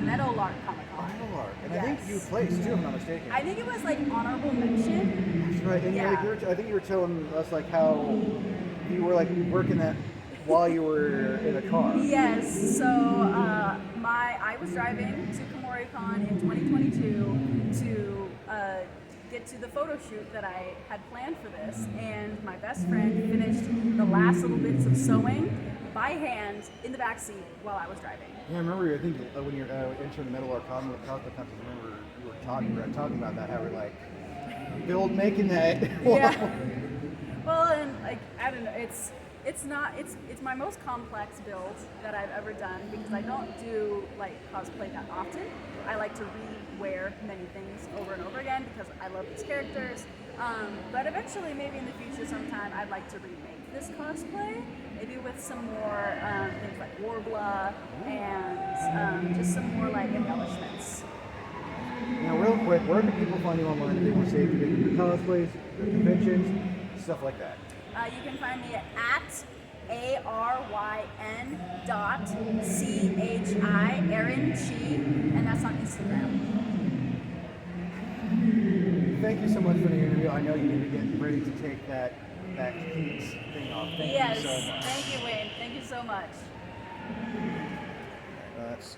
Meadowlark Comic Con. Meadowlark. And I think you placed too, if I'm not mistaken. I think it was like honorable mention. That's right. And yeah. I think you were telling us like how you were like working that while you were in a car. Yes. So I was driving to KomoriCon in 2022 to get to the photo shoot that I had planned for this, and my best friend finished the last little bits of sewing by hand in the back seat while I was driving. Yeah, I remember. I think when you're entering the Meadowlark cosplay contest, I remember you were talking about that. How we're like making that. Yeah. Well, and like I don't know, it's my most complex build that I've ever done because I don't do like cosplay that often. I like to re-wear many things over and over again because I love these characters. But eventually, maybe in the future sometime, I'd like to remake this cosplay, maybe with some more things like Warbler and just some more like embellishments. Now, real quick, where can people find you online if they want to see your cosplays, your conventions, stuff like that? You can find me at ARYN.CHI, Erin Chi, and that's on Instagram. Thank you so much for the interview. I know you need to get ready to take that Keats thing off. Thank you so much. Thank you, Wayne. Thank you so much. That's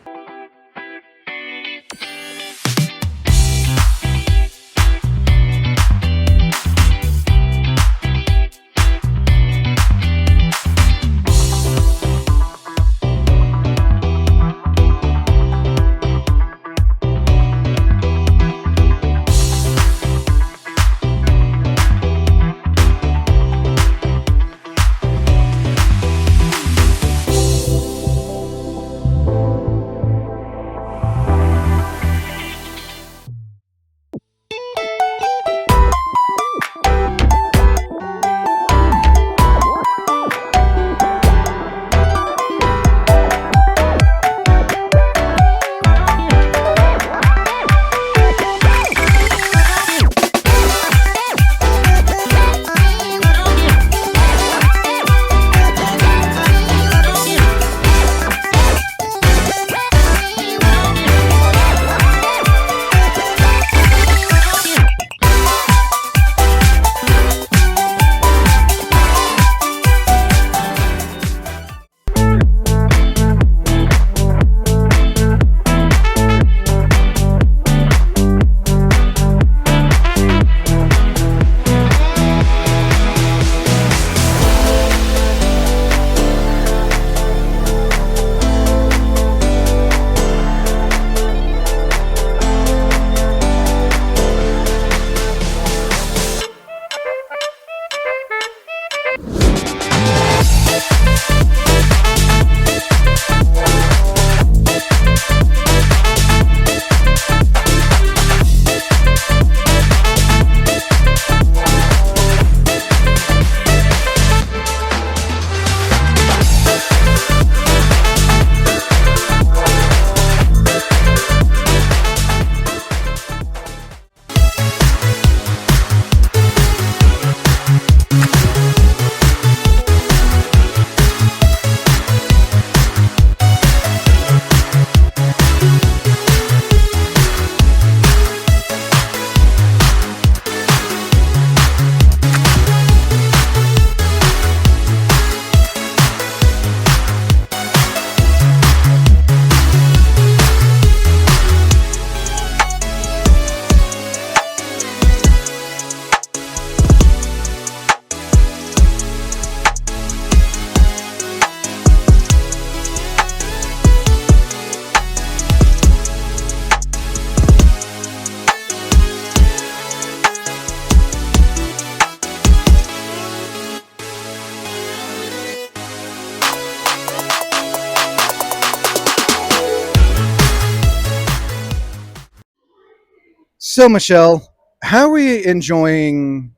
So, Michelle, how are you enjoying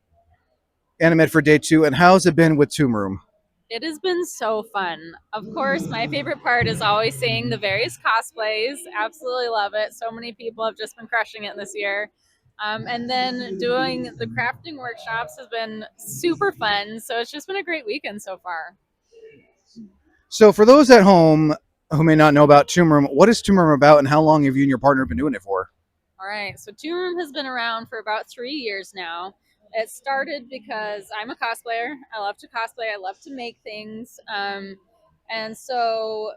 Animed for day 2, and how's it been with Tomb Room? It has been so fun. Of course, my favorite part is always seeing the various cosplays. Absolutely love it. So many people have just been crushing it this year. And then doing the crafting workshops has been super fun. So it's just been a great weekend so far. So, for those at home who may not know about Tomb Room, what is Tomb Room about, and how long have you and your partner been doing it for? All right, so Tomb Room has been around for about 3 years now. It started because I'm a cosplayer. I love to cosplay. I love to make things. And so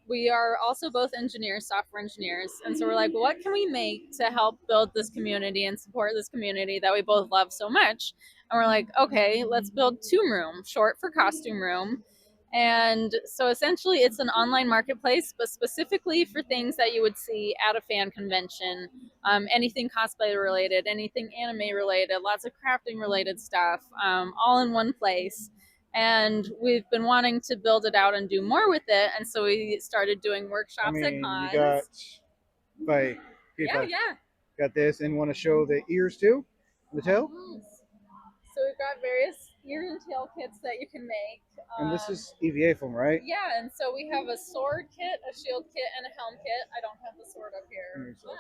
we are also both engineers, software engineers. And so we're like, well, what can we make to help build this community and support this community that we both love so much? And we're like, okay, let's build Tomb Room, short for costume room. And so essentially, it's an online marketplace, but specifically for things that you would see at a fan convention, anything cosplay related, anything anime related, lots of crafting related stuff, all in one place. And we've been wanting to build it out and do more with it. And so we started doing workshops at cons. Yeah. Got this, and want to show the ears too, the tail, So we've got various ear and tail kits that you can make. and this is EVA foam, right? Yeah, and so we have a sword kit, a shield kit, and a helm kit. I don't have the sword up here, but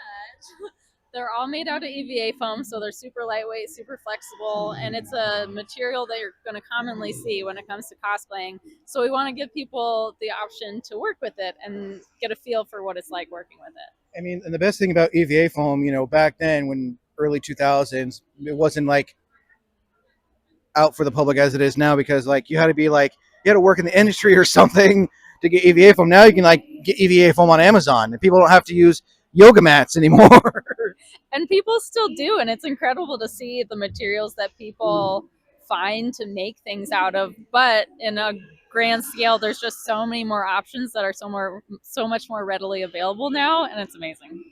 they're all made out of EVA foam, so they're super lightweight, super flexible, and it's a material that you're going to commonly see when it comes to cosplaying. So we want to give people the option to work with it and get a feel for what it's like working with it. I mean, and the best thing about EVA foam, back then, when early 2000s, it wasn't like out for the public as it is now, because like you had to work in the industry or something to get EVA foam. Now you can get EVA foam on Amazon, and people don't have to use yoga mats anymore. And people still do, and it's incredible to see the materials that people find to make things out of. But in a grand scale, there's just so many more options that are so much more readily available now, and it's amazing.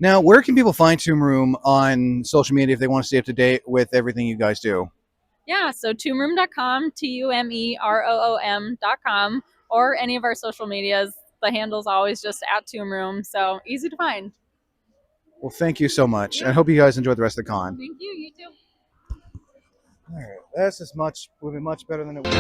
Now, where can people find Tomb Room on social media if they want to stay up to date with everything you guys do? Yeah, so tombroom.com, TUMEROOM.com, or any of our social medias. The handle's always just at Tomb Room, so easy to find. Well, thank you so much. I hope you guys enjoy the rest of the con. Thank you. You too. All right, that's would be much better than it was.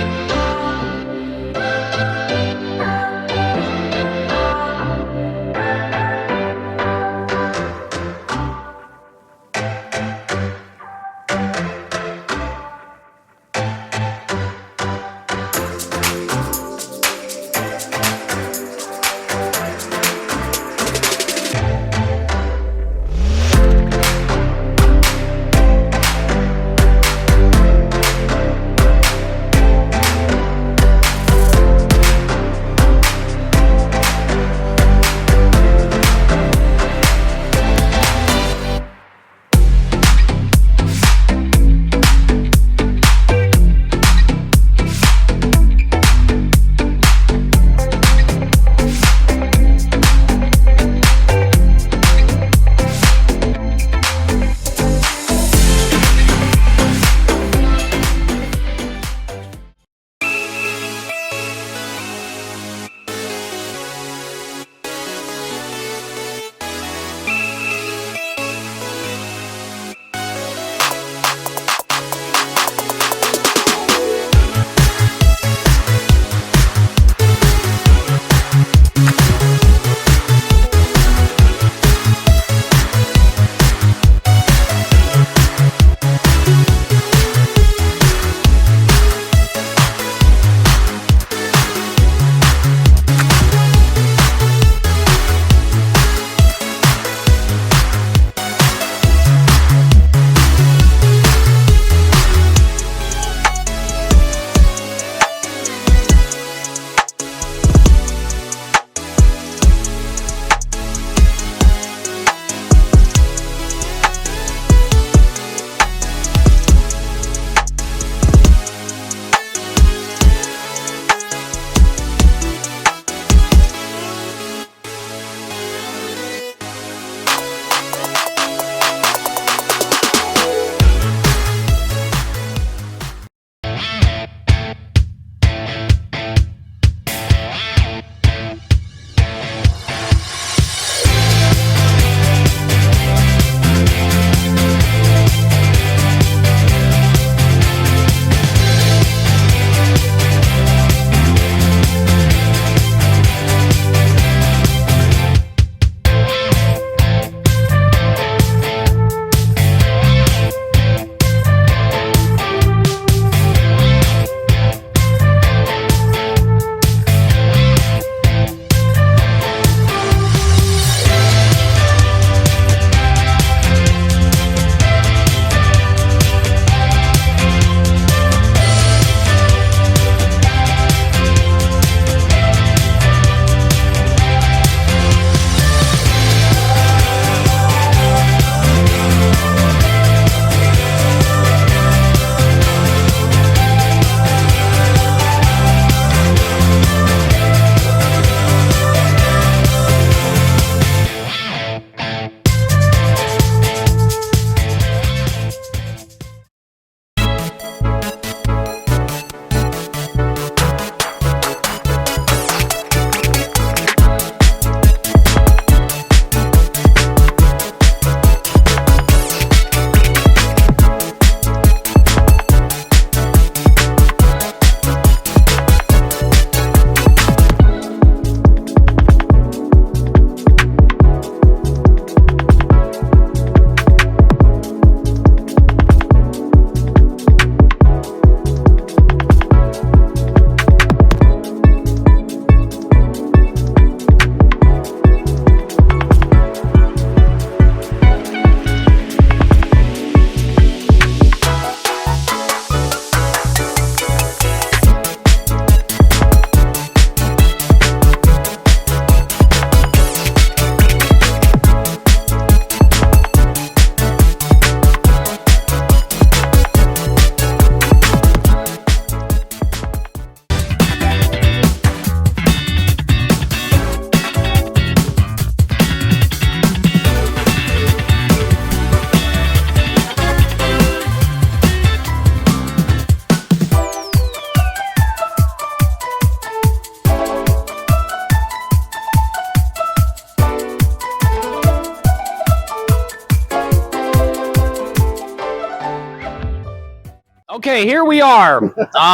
Okay, here we are.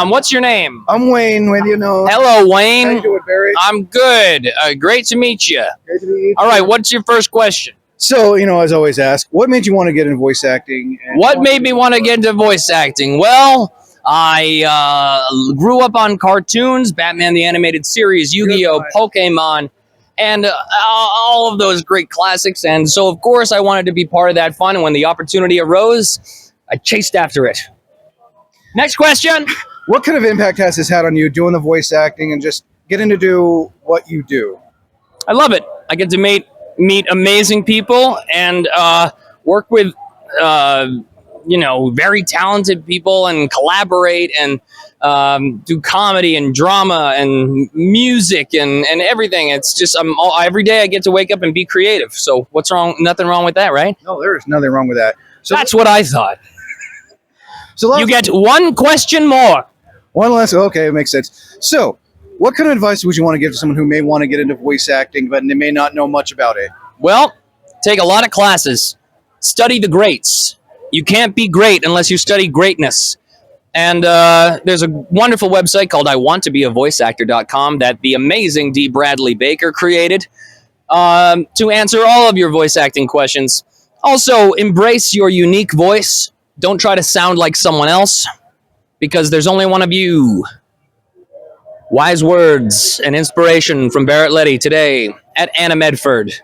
What's your name? I'm Wayne. When you know. Hello, Wayne. How you doing, Barry? I'm good. Great to meet you. Great to meet you. All right, what's your first question? So, as I always ask, what made you want to get into voice acting? What made me want to get into voice acting? Well, I grew up on cartoons, Batman the Animated Series, Yu-Gi-Oh!, Pokemon, and all of those great classics. And so, of course, I wanted to be part of that fun. And when the opportunity arose, I chased after it. Next question. What kind of impact has this had on you doing the voice acting and just getting to do what you do? I love it. I get to meet amazing people and work with very talented people and collaborate and do comedy and drama and music and everything. It's just every day I get to wake up and be creative. So what's wrong? Nothing wrong with that, right? No, there is nothing wrong with that. So that's what I thought. So you get one question more. One last. Okay, it makes sense. So, what kind of advice would you want to give to someone who may want to get into voice acting, but they may not know much about it? Well, take a lot of classes. Study the greats. You can't be great unless you study greatness. And there's a wonderful website called iwanttobeavoiceactor.com that the amazing D. Bradley Baker created to answer all of your voice acting questions. Also, embrace your unique voice. Don't try to sound like someone else, because there's only one of you. Wise words and inspiration from Barrett Letty today at Anna Medford.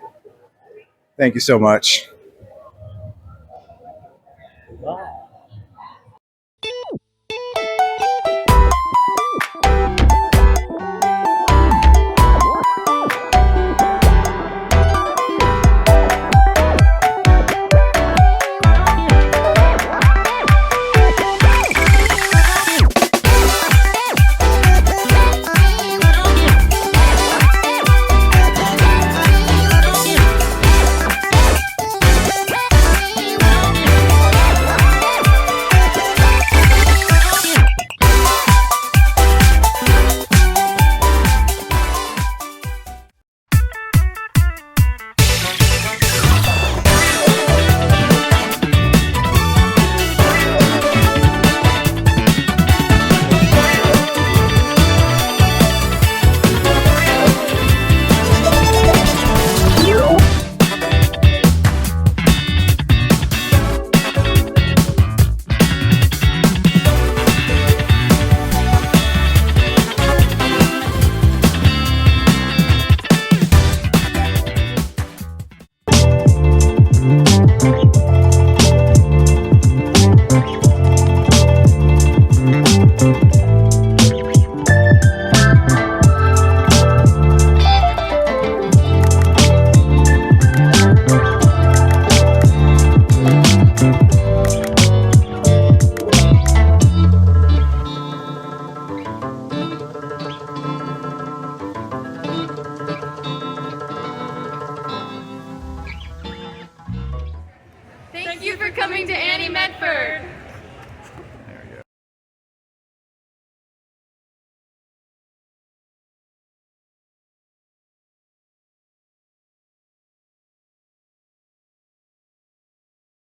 Thank you so much. Thank you for coming to Annie Medford.